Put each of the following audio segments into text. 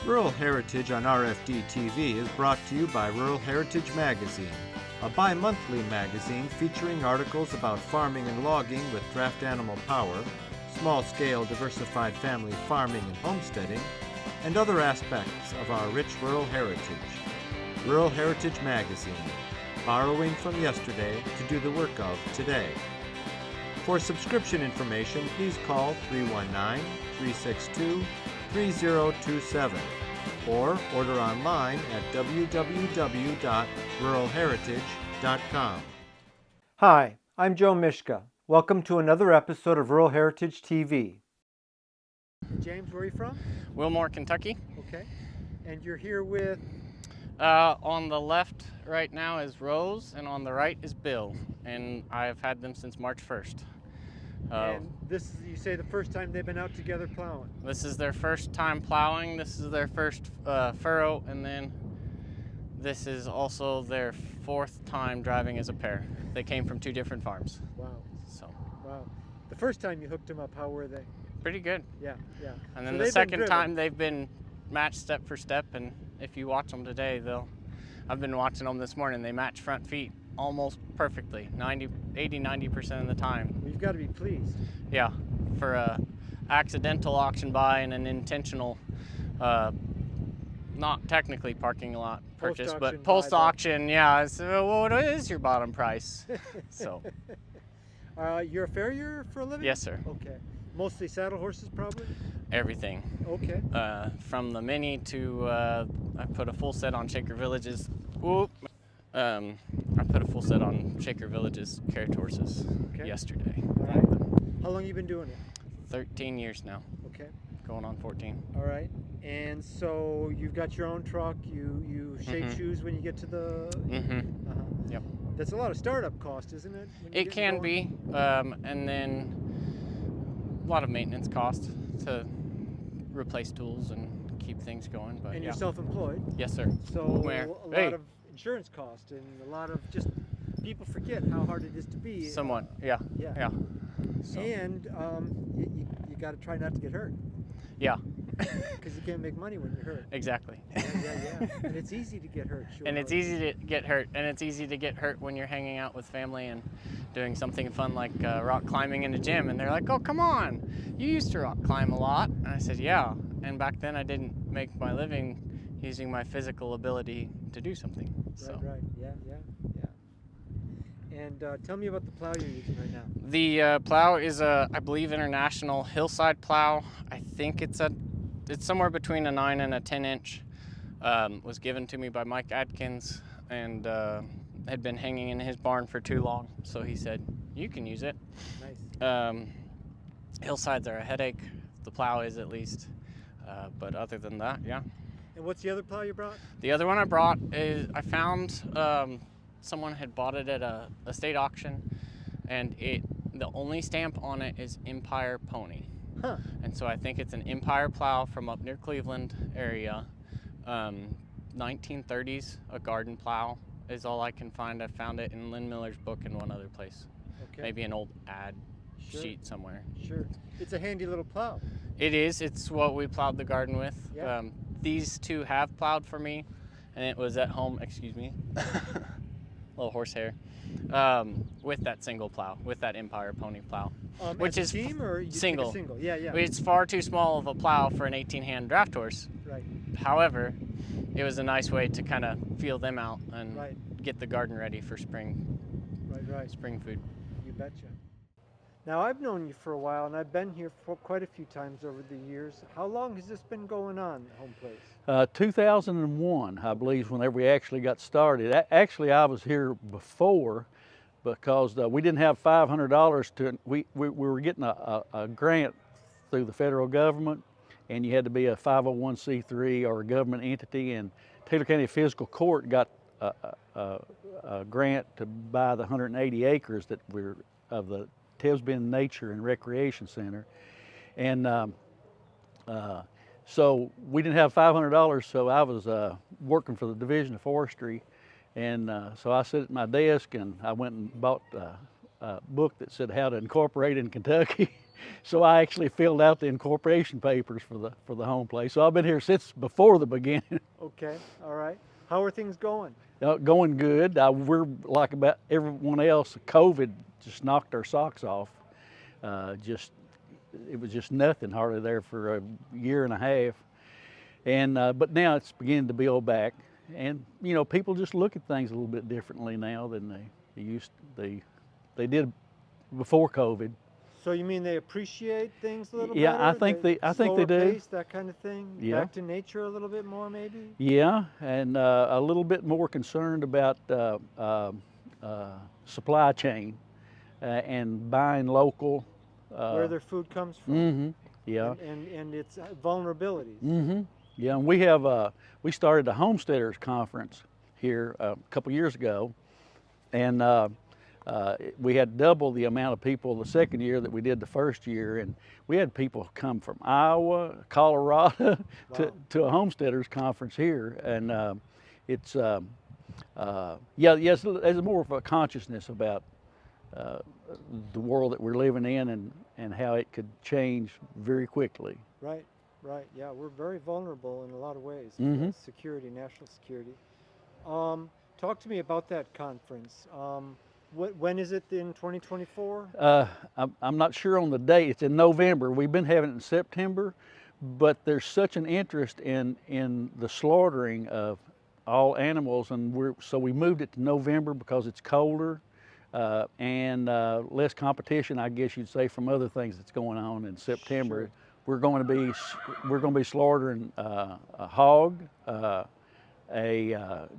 Rural Heritage on RFD TV is brought to you by Rural Heritage Magazine, a bi-monthly magazine featuring articles about farming and logging with draft animal power, small-scale diversified family farming and homesteading, and other aspects of our rich rural heritage. Rural Heritage Magazine, borrowing from yesterday to do the work of today. For subscription information, please call 319-362-3027 or order online at www.ruralheritage.com. Hi, I'm Joe Mishka. Welcome to another episode of Rural Heritage TV. James, where are you from? Wilmore, Kentucky. Okay. And you're here with? On the left right now is Rose, and on the right is Bill, and I've had them since March 1st. And this is, you say, the first time they've been out together plowing? This is their first time plowing. This is their first furrow, and then this is also their fourth time driving as a pair. They came from two different farms. Wow. So. Wow. The first time you hooked them up, how were they? Pretty good. Yeah, yeah. And then so the second time they've been matched step for step, and if you watch them today, I've been watching them this morning, they match front feet almost perfectly, 80-90% of the time. Well, you've got to be pleased. Yeah, for a accidental auction buy and an intentional, not technically parking lot purchase, but post auction, yeah. So what is your bottom price? So. You're a farrier for a living? Yes, sir. Okay. Mostly saddle horses, probably? Everything. Okay. From the mini to, I put a full set on Shaker Village's. Whoop. I put a full set on Shaker Village's carriage horses yesterday. All right. How long have you been doing it? 13 years now. Okay. Going on 14. All right. And so you've got your own truck. You shake shoes when you get to the. Yep. That's a lot of startup cost, isn't it? It can be, and then a lot of maintenance cost to replace tools and keep things going. But and you're self-employed. Yes, sir. So a lot of insurance cost and a lot of just people forget how hard it is to be. Somewhat, yeah. So. And you got to try not to get hurt. Yeah. Because you can't make money when you're hurt. Exactly. Yeah. And it's easy to get hurt. Sure. And it's easy to get hurt. And it's easy to get hurt when you're hanging out with family and doing something fun like rock climbing in the gym. And they're like, oh, come on. You used to rock climb a lot. And I said, yeah. And back then I didn't make my living using my physical ability to do something. So. Right. Yeah. And tell me about the plow you're using right now. The plow is a, I believe, international hillside plow. I think it's somewhere between a 9 and a 10 inch. Was given to me by Mike Adkins and had been hanging in his barn for too long. So he said, you can use it. Nice. Hillsides are a headache. The plow is, at least. But other than that, yeah. And what's the other plow you brought? The other one I brought is, I found someone had bought it at a state auction, and the only stamp on it is Empire Pony. Huh. And so I think it's an Empire plow from up near Cleveland area. 1930s, a garden plow is all I can find. I found it in Lynn Miller's book and one other place. Okay. Maybe an old ad sheet somewhere. Sure. It's a handy little plow. It is. It's what we plowed the garden with. Yeah. These two have plowed for me, and it was at home, excuse me, little horsehair, with that single plow, with that Empire Pony plow. Which is team or you single. Single? Yeah. It's far too small of a plow for an 18-hand draft horse. Right. However, it was a nice way to kind of feel them out and right. get the garden ready for spring. Right. Spring food. You betcha. Now, I've known you for a while, and I've been here for quite a few times over the years. How long has this been going on, Homeplace? 2001, I believe, whenever we actually got started. Actually, I was here before because we didn't have $500 to, we were getting a grant through the federal government, and you had to be a 501c3 or a government entity, and Taylor County Physical Court got a grant to buy the 180 acres that we're of the Tibbs Bend Nature and Recreation Center. And so we didn't have $500, so I was working for the Division of Forestry. And so I sat at my desk and I went and bought book that said how to incorporate in Kentucky. So I actually filled out the incorporation papers for the home place. So I've been here since before the beginning. Okay, all right. How are things going? Going good. We're like about everyone else. COVID just knocked our socks off. It was just nothing hardly there for a year and a half. And but now it's beginning to build back. And you know, people just look at things a little bit differently now than they did before COVID. So you mean they appreciate things a little Yeah, better? I think they do. Pace, that kind of thing? Yeah. Back to nature a little bit more, maybe? Yeah, and a little bit more concerned about supply chain and buying local. Where their food comes from. Mm-hmm. Yeah. And its vulnerabilities. Mm-hmm. Yeah, and we started a Homesteaders conference here a couple years ago, and we had double the amount of people the second year that we did the first year, and we had people come from Iowa, Colorado Wow. to a Homesteaders conference here, and it's yes, there's more of a consciousness about the world that we're living in and how it could change very quickly. Right, right. Yeah, we're very vulnerable in a lot of ways. Mhm. Security, national security. Talk to me about that conference. When is it in 2024? I'm not sure on the date. It's in November. We've been having it in September, but there's such an interest in the slaughtering of all animals, and so we moved it to November because it's colder and less competition, I guess you'd say, from other things that's going on in September. Sure. We're going to be slaughtering a hog, a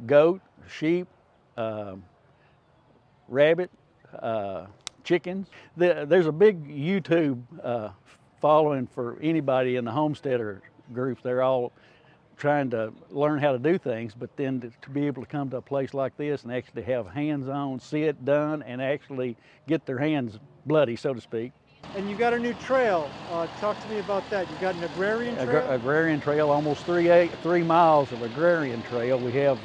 goat, sheep, rabbit, chickens. There's a big YouTube following for anybody in the homesteader group. They're all trying to learn how to do things, but then to be able to come to a place like this and actually have hands-on, see it done, and actually get their hands bloody, so to speak. And you got a new trail. Talk to me about that. You got an agrarian trail? Agrarian trail, almost 3 miles of agrarian trail. We have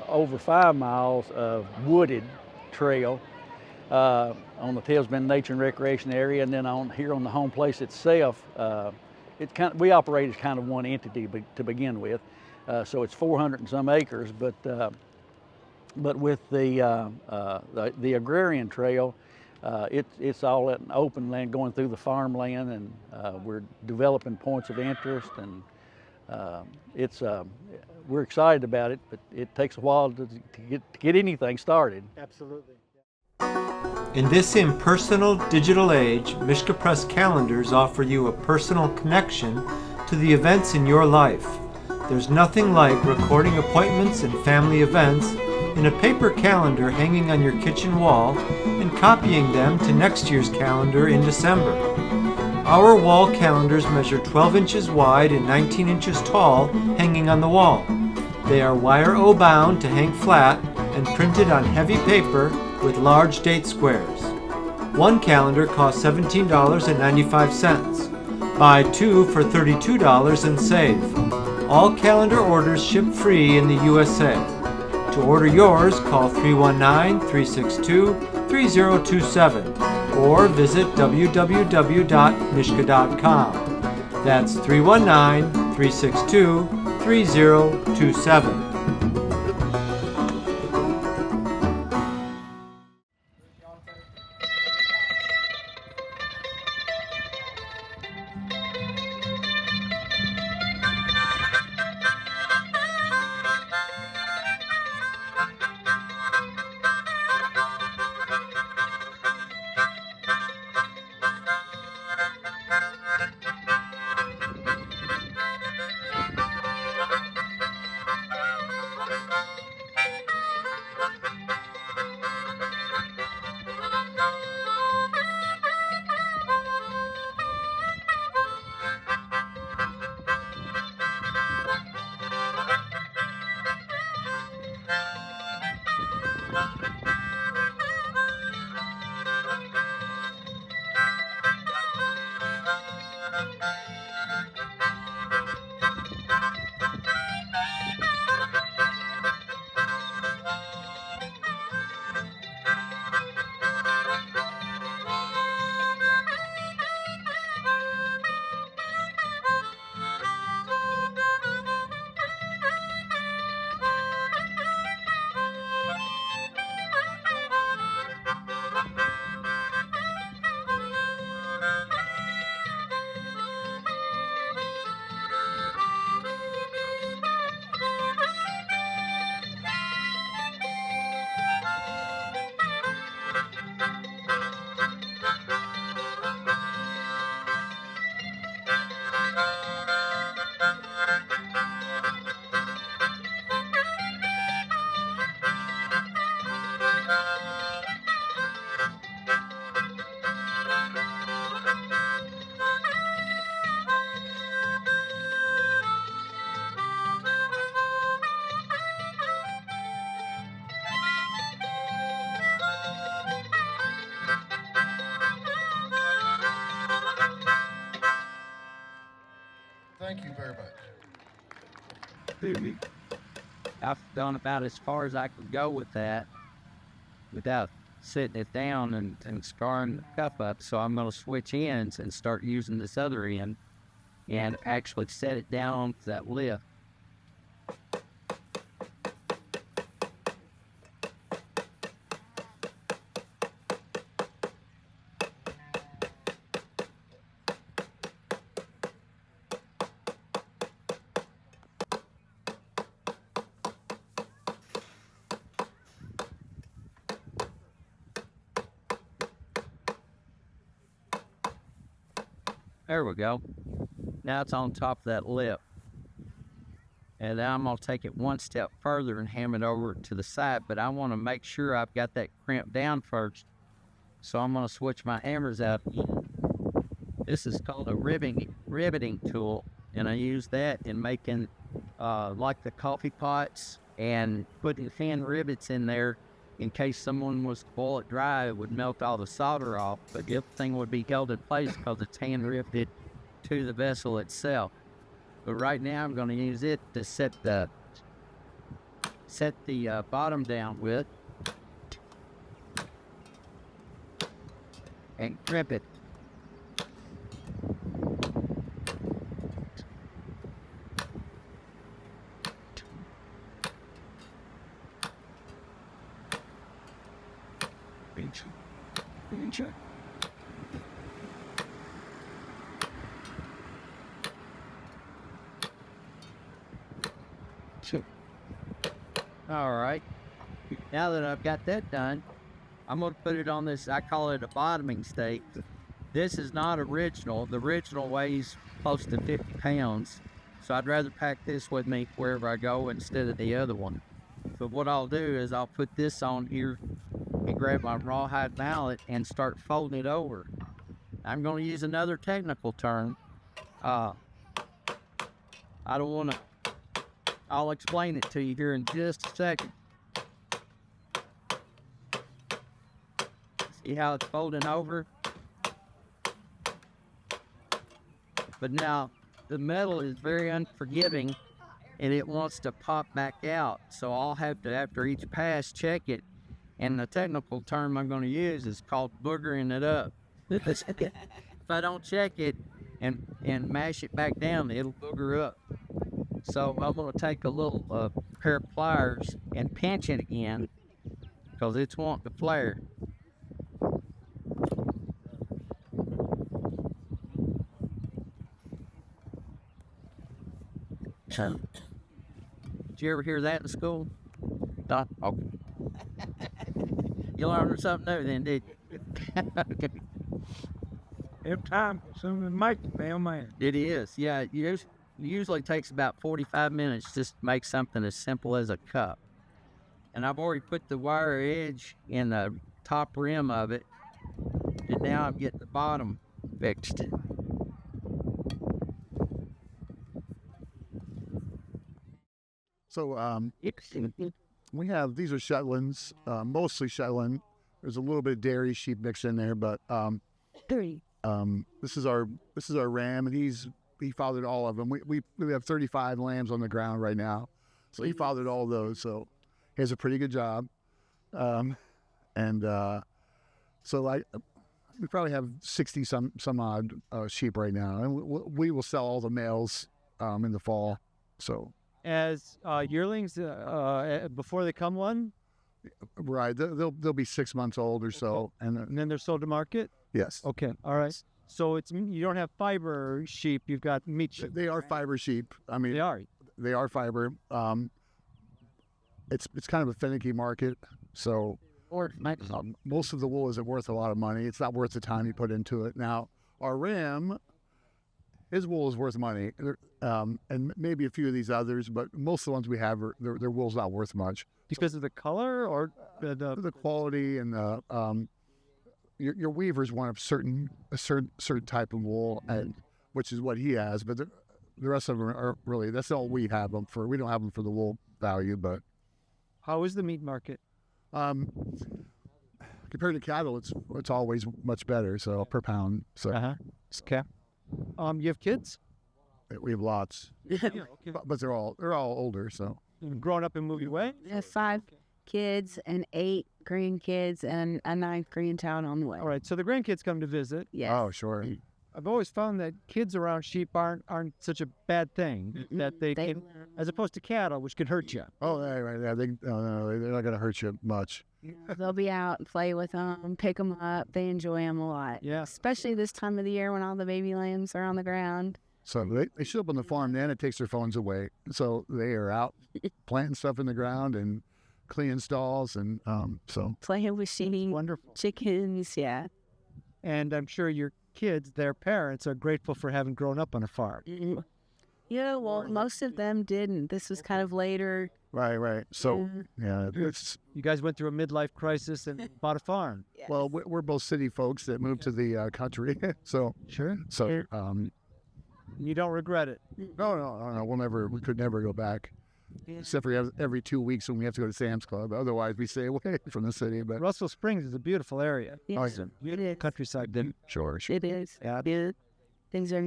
over 5 miles of wooded trail on the Tibbs Bend Nature and Recreation area, and then here on the home place itself, we operate as kind of one entity to begin with, so it's 400 and some acres. But with the agrarian trail, it's all at an open land going through the farmland, and we're developing points of interest, and we're excited about it, but it takes a while to get anything started. Absolutely. In this impersonal digital age, Mishka Press calendars offer you a personal connection to the events in your life. There's nothing like recording appointments and family events in a paper calendar hanging on your kitchen wall and copying them to next year's calendar in December. Our wall calendars measure 12 inches wide and 19 inches tall, hanging on the wall. They are wire O bound to hang flat and printed on heavy paper with large date squares. One calendar costs $17.95. Buy two for $32 and save. All calendar orders ship free in the USA. To order yours, call 319-362-3027 or visit www.mishka.com. That's 319-362-3027. Thank you very much. I've gone about as far as I could go with that without sitting it down and scarring the cup up. So I'm going to switch ends and start using this other end and actually set it down onto that lift. There we go. Now it's on top of that lip. And then I'm going to take it one step further and ham it over to the side, but I want to make sure I've got that crimped down first. So I'm going to switch my hammers out. This is called a riveting tool, and I use that in making like the coffee pots and putting hand rivets in there in case someone was to boil it dry. It would melt all the solder off, but everything would be held in place because it's hand riveted to the vessel itself. But right now I'm going to use it to set the bottom down with and crimp it. All right, now that I've got that done, I'm going to put it on this, I call it a bottoming stake. This is not original. The original weighs close to 50 pounds, so I'd rather pack this with me wherever I go instead of the other one. But what I'll do is I'll put this on here and grab my rawhide mallet and start folding it over. I'm going to use another technical term. I don't want to, I'll explain it to you here in just a second. See how it's folding over? But now the metal is very unforgiving and it wants to pop back out. So I'll have to, after each pass, check it. And the technical term I'm going to use is called boogering it up. If I don't check it and mash it back down, it'll booger up. So I'm going to take a little pair of pliers and pinch it again because it's wanting to flare. Did you ever hear that in school? Oh. You learned something new then, did you? Okay. Every time consuming make man. It is, yeah. It usually takes about 45 minutes just to make something as simple as a cup. And I've already put the wire edge in the top rim of it, and now I'm getting the bottom fixed. So we have, these are Shetlands, mostly Shetland. There's a little bit of dairy sheep mixed in there, but this is our ram, and he fathered all of them. We have 35 lambs on the ground right now, so he fathered all those. So he has a pretty good job, so we probably have 60 some odd sheep right now, and we will sell all the males in the fall. So As yearlings before they come one, right, they'll be 6 months old or so, and then they're sold to market. Yes. Okay. All right. So you don't have fiber sheep. You've got meat sheep. They are fiber sheep. I mean, They are fiber. It's kind of a finicky market, so most of the wool isn't worth a lot of money. It's not worth the time you put into it. Now, our ram, his wool is worth money, and maybe a few of these others, but most of the ones we have, their wool's not worth much. Because of the color or the quality and your weavers want a certain type of wool, and which is what he has. But the rest of them are really, that's all we have them for. We don't have them for the wool value. But how is the meat market? Compared to cattle, it's always much better. So per pound. So Okay. You have kids? We have lots, Yeah, okay. but they're all older. So You've grown up and moved away? We have 5 kids and 8 grandkids and a 9th grandchild on the way. All right, so the grandkids come to visit. Yes. oh sure. I've always found that kids around sheep aren't such a bad thing. That they can, as opposed to cattle, which can hurt you. Oh, right. Yeah, they're not gonna hurt you much. They'll be out and play with them, pick them up. They enjoy them a lot. Yeah. Especially this time of the year when all the baby lambs are on the ground. So they show up on the farm, then it takes their phones away. So they are out planting stuff in the ground and cleaning stalls, and so Playing with sheep, Wonderful. chickens, yeah. And I'm sure your kids, their parents, are grateful for having grown up on a farm. Yeah, well, most of them didn't. This was kind of later. right. So yeah, it's You guys went through a midlife crisis and bought a farm. Yes. well, we're both city folks that moved to the country. So Sure. you don't regret it. no, we could never go back. Except for every 2 weeks when we have to go to Sam's Club. Otherwise, we stay away from the city. But Russell Springs is a beautiful area. Yes, yeah. it is. Countryside. Then sure. It is. Yeah. Yeah. Things are,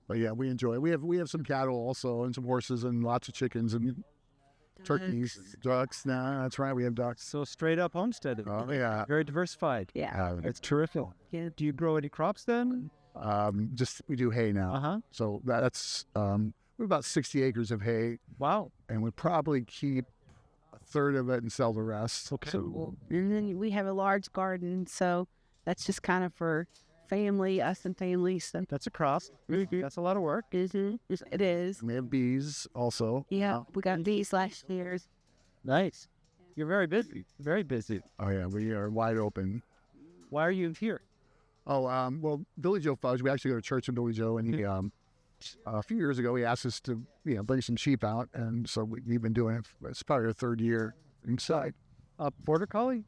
But yeah, we enjoy it. We have some cattle also, and some horses, and lots of chickens and turkeys, ducks. Nah, that's right. We have ducks. so straight up homesteaded. Oh yeah. Very diversified. Yeah. It's terrific. Yeah. Do you grow any crops then? Just we do hay now. Uh-huh. So that's we have about 60 acres of hay, Wow. and we probably keep a third of it and sell the rest. Okay. So And then we have a large garden, so that's just kind of for family, us and family. So That's a cross. That's a lot of work. it is. we have bees also. Yeah, we got these last year. Nice. You're very busy. Very busy. Oh yeah, we are wide open. Why are you here? Oh, well, Billy Joe Fudge, we actually go to church with Billy Joe, and he, a few years ago, he asked us to, bring some sheep out, and so we've been doing it. It's probably our 3rd year inside. Border Collie?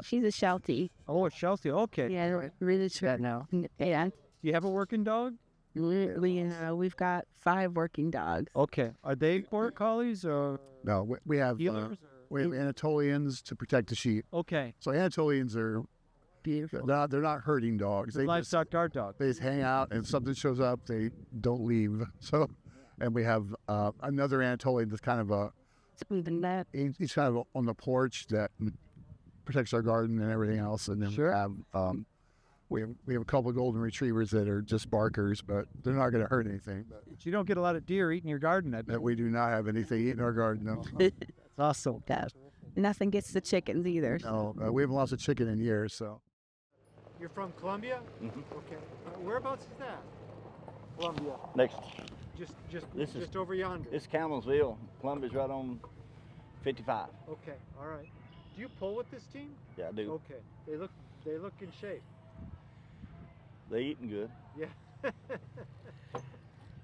She's a Sheltie. Oh, a Chelsea. Okay. Yeah, really true. now. Yeah, Do you have a working dog? we've got 5 working dogs. Okay. Are they Border Collies or No, we have healers? we have Anatolians to protect the sheep. Okay. So Anatolians are Beautiful. they're not herding dogs. They just, Livestock guard dog. they just hang out, and if something shows up, they don't leave. So, and we have another Anatolian that's kind of Even that. he's kind of on the porch that protects our garden and everything else. And then Sure. we have a couple of golden retrievers that are just barkers, but they're not going to hurt anything. But You don't get a lot of deer eating your garden, I bet. we do not have anything eating our garden. No, That's awesome. Nothing gets the chickens either. no, we haven't lost a chicken in years. So You're from Columbia? Okay. Whereabouts is that? Columbia. Next, This is- Just over yonder. this is Campbellsville. Columbia's right on 55. Okay. All right. Do you pull with this team? Yeah, I do. Okay. They look in shape. They eating good. Yeah.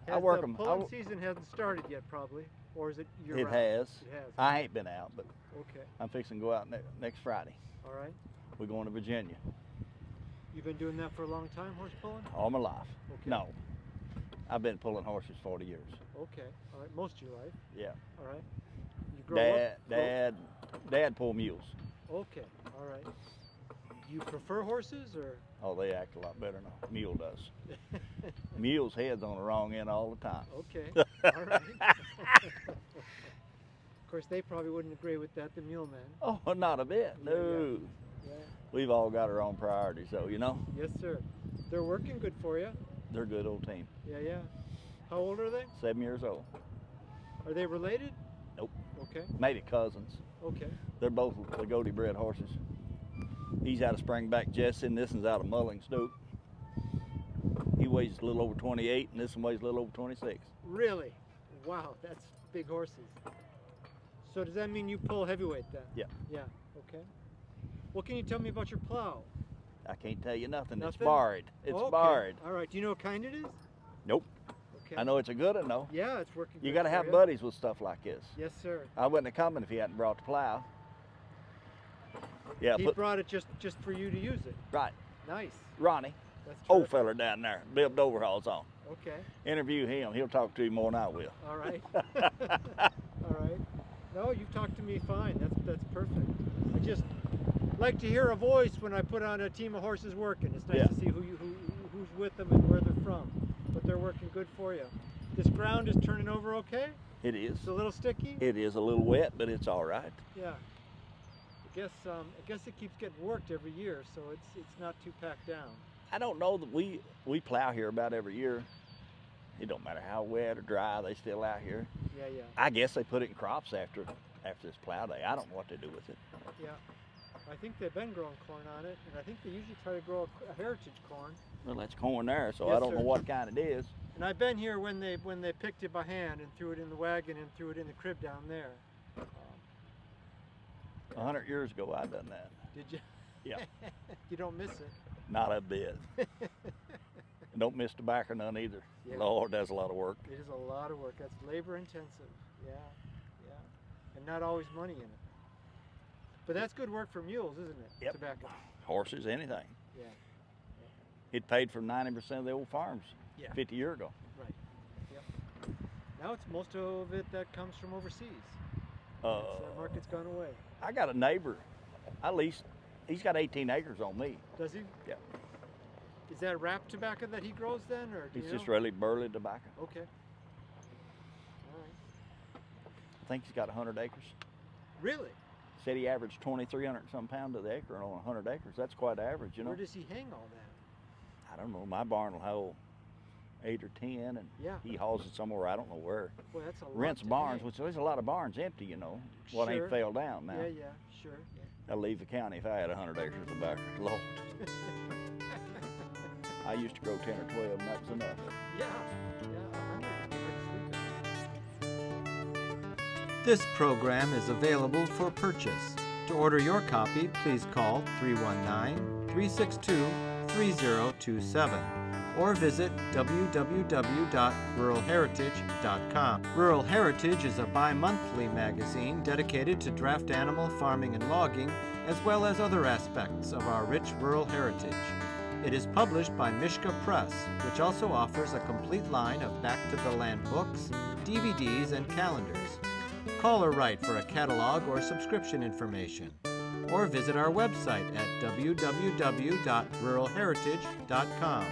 I work the 'em. pulling season hasn't started yet, probably, or is it year It round? has. It has. I ain't been out, but Okay. I'm fixing to go out next Friday. All right. We're going to Virginia You've been doing that for a long time, horse pulling? all my life. Okay. No, I've been pulling horses 40 years. Okay. All right. Most of your life. Yeah. All right. You grow up. Dad pulled mules. Okay. All right. Do you prefer horses or? Oh, they act a lot better than a mule does. Mule's head's on the wrong end all the time. Okay. All right. Of course, they probably wouldn't agree with that, the mule man. Oh, not a bit. Yeah, No. Yeah. We've all got our own priorities, so Yes, sir. They're working good for you. they're a good old team. Yeah. How old are they? 7 years old. Are they related? Nope. Okay. Maybe cousins. Okay. They're both Lagodi bred horses. He's out of Springback Jesse, and this one's out of Mulling Stoke. He weighs a little over 28, and this one weighs a little over 26. Really? Wow, that's big horses. So does that mean you pull heavyweight then? Yeah. Yeah. Okay. What can you tell me about your plow? I can't tell you nothing. It's Nothing? barred. It's Okay. barred. All right. Do you know what kind it is? Nope. Okay. I know it's a good one, though. Yeah, it's working. You good got to for have you. buddies with stuff like this. Yes, sir. I wouldn't have come if he hadn't brought the plow. Yeah, He brought it just for you to use it. right. Nice. Ronnie, That's old terrific. feller down there, built overalls on. Okay. Interview him. He'll talk to you more than I will. All right. All right. No, you've talked to me fine. That's perfect. I just like to hear a voice when I put on a team of horses working. It's nice Yeah. to see who's with them and where they're from. But but they're working good for you. This ground is turning over okay? It is. It's a little sticky? It is a little wet, but it's all right. Yeah. I guess it keeps getting worked every year, so it's not too packed down. I don't know that we plow here about every year. It don't matter how wet or dry, they still out here. Yeah, yeah. I guess they put it in crops after this plow day. I don't know what they do with it. Yeah. I think they've been growing corn on it, and I think they usually try to grow a heritage corn. Well, that's corn there, so Yes, I don't sir. know what kind it is. And I've been here when they picked it by hand and threw it in the wagon and threw it in the crib down there. 100 years ago, I done that. Did you? Yeah. You don't miss it. Not a bit. And don't miss tobacco none either. Yeah. Lord, that's a lot of work. It is a lot of work. That's labor intensive. Yeah, yeah. And not always money in it. But that's good work for mules, isn't it? Yep. Tobacco. Horses, anything. Yeah. It paid for 90% of the old farms Yeah. 50 years ago. Right. Yep. Now it's most of it that comes from overseas. Uh, That market's gone away. I got a neighbor, at least, he's got 18 acres on me. Does he? Yeah. Is that wrapped tobacco that he grows then, or do It's you just know? really burley tobacco. Okay. All right. I think he's got 100 acres. Really? Said he averaged 2,300 some pound to the acre on 100 acres. That's quite average, you know. Where does he hang all that? I don't know. My barn will hold 8 or 10, and Yeah. he hauls it somewhere I don't know where. Boy, that's a lot. Rents to barns, hang. which there's a lot of barns empty, you know. What Sure. ain't fell down now. Yeah, yeah, sure. I'd leave the county if I had 100 acres of tobacco. Lord. I used to grow 10 or 12, and that was enough. Yeah, yeah. This program is available for purchase. To order your copy, please call 319-362-3027 or visit www.ruralheritage.com. Rural Heritage is a bi-monthly magazine dedicated to draft animal farming and logging, as well as other aspects of our rich rural heritage. It is published by Mishka Press, which also offers a complete line of back-to-the-land books, DVDs, and calendars. Call or write for a catalog or subscription information, or visit our website at www.ruralheritage.com.